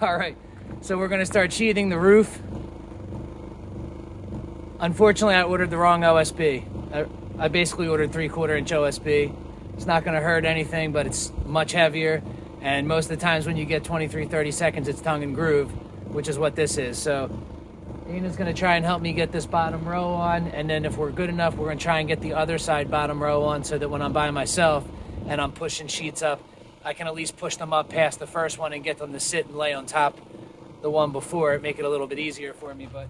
All right, so we're gonna start sheathing the roof. Unfortunately, I ordered the wrong OSB. I basically ordered 3/4 inch OSB. It's not gonna hurt anything, but it's much heavier. And most of the times when you get 23, 30 seconds, it's tongue and groove, which is what this is. So Dayna's gonna try and help me get this bottom row on. And then if we're good enough, we're gonna try and get the other side bottom row on so that when I'm by myself and I'm pushing sheets up, I can at least push them up past the first one and get them to sit and lay on top the one before it, make it a little bit easier for me. But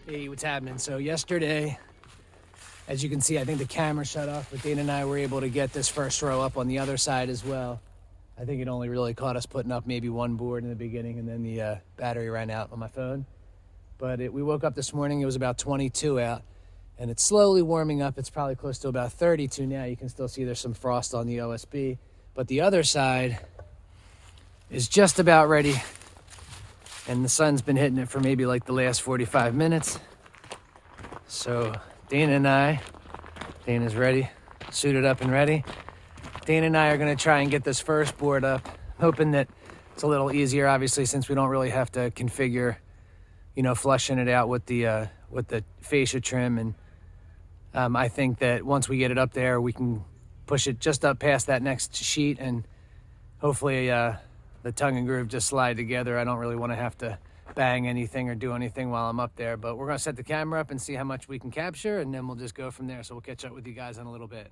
hey, what's happening? So yesterday, as you can see, I think the camera shut off, but Dayna and I were able to get this first row up on the other side as well. I think it only really caught us putting up maybe one board in the beginning, and then the battery ran out on my phone. But we woke up this morning, it was about 22 out, and it's slowly warming up. It's probably close to about 32 now. You can still see there's some frost on the OSB, but the other side is just about ready, and the sun's been hitting it for maybe like the last 45 minutes. So Dayna's ready, suited up and ready. Dayna and I are gonna try and get this first board up, hoping that it's a little easier, obviously, since we don't really have to configure, flushing it out with the fascia trim. And I think that once we get it up there, we can push it just up past that next sheet, and hopefully the tongue and groove just slide together. I don't really want to have to bang anything or do anything while I'm up there, but we're gonna set the camera up and see how much we can capture, and then we'll just go from there. So we'll catch up with you guys in a little bit.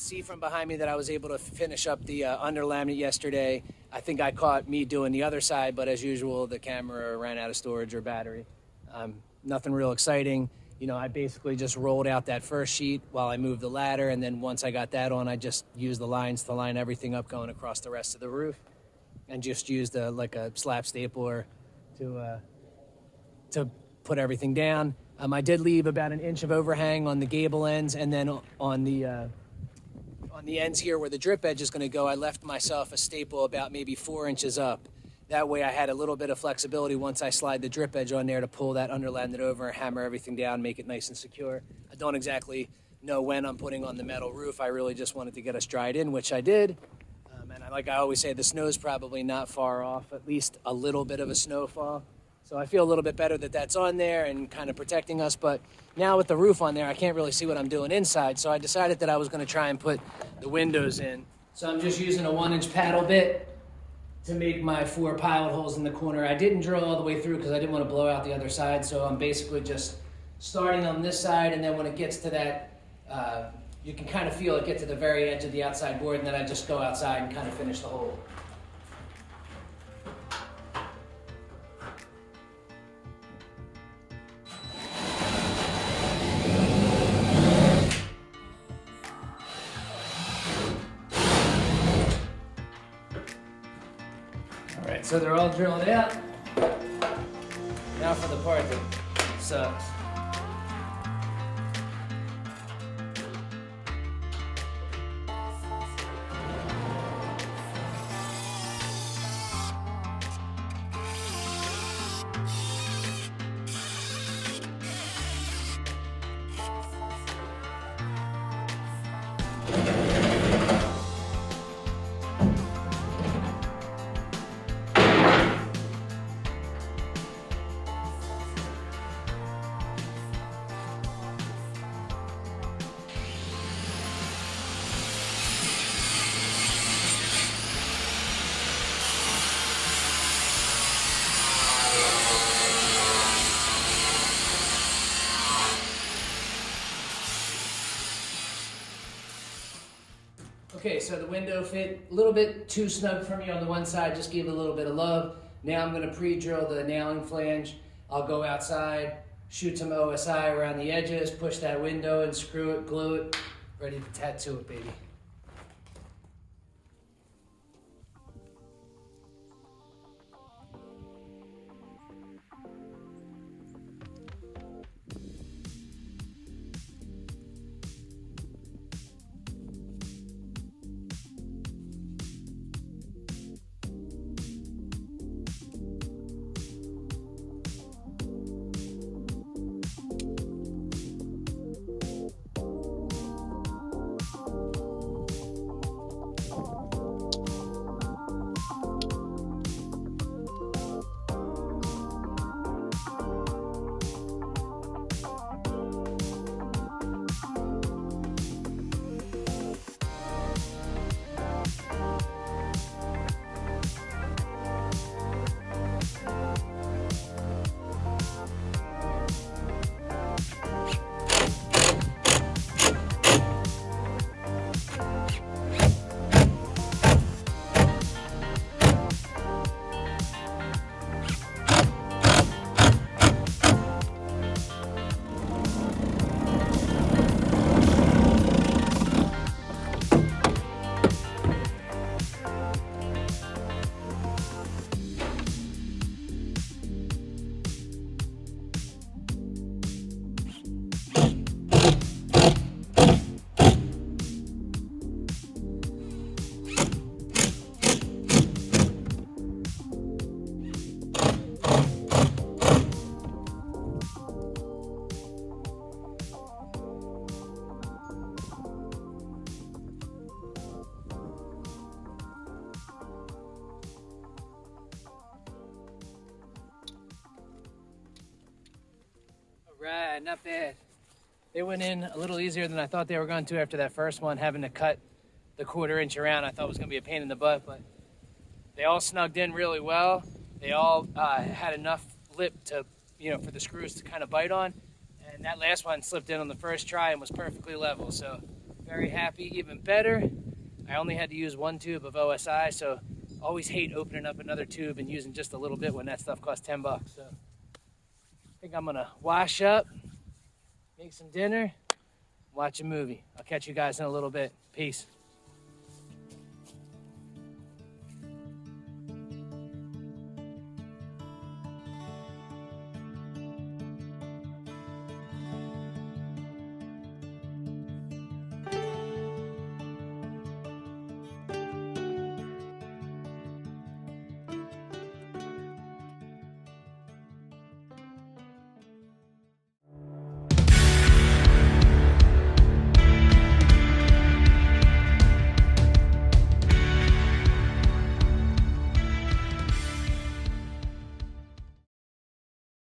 see from behind me that I was able to finish up the underlayment yesterday. I think I caught me doing the other side, but as usual, the camera ran out of storage or battery. Nothing real exciting. You know, I basically just rolled out that first sheet while I moved the ladder, and then once I got that on, I just used the lines to line everything up going across the rest of the roof, and just used like a slap stapler to put everything down. I did leave about an inch of overhang on the gable ends, and then on the ends here where the drip edge is going to go, I left myself a staple about maybe 4 inches up. That way I had a little bit of flexibility once I slide the drip edge on there to pull that underlayment over, hammer everything down, make it nice and secure. I don't exactly know when I'm putting on the metal roof. I really just wanted to get us dried in, which I did. And like I always say, the snow's probably not far off, at least a little bit of a snowfall. So I feel a little bit better that that's on there and kind of protecting us. But now with the roof on there, I can't really see what I'm doing inside. So I decided that I was going to try and put the windows in. So I'm just using a 1-inch paddle bit to make my 4 pilot holes in the corner. I didn't drill all the way through because I didn't want to blow out the other side. So I'm basically just starting on this side, and then when it gets to that, you can kind of feel it get to the very edge of the outside board, and then I just go outside and kind of finish the hole. So they're all drilled out. Now for the part that sucks. Okay, so the window fit a little bit too snug for me on the one side, just gave it a little bit of love. Now I'm gonna pre-drill the nailing flange. I'll go outside, shoot some OSI around the edges, push that window and screw it, glue it, ready to tattoo it, baby. Right, not bad. They went in a little easier than I thought they were going to after that first one, having to cut the 1/4 inch around. I thought it was going to be a pain in the butt, but they all snugged in really well. They all had enough lip to, for the screws to kind of bite on. And that last one slipped in on the first try and was perfectly level. So Very happy, even better. I only had to use 1 tube of OSI, so always hate opening up another tube and using just a little bit when that stuff costs 10 bucks. So I think I'm gonna wash up, make some dinner, watch a movie. I'll catch you guys in a little bit. Peace.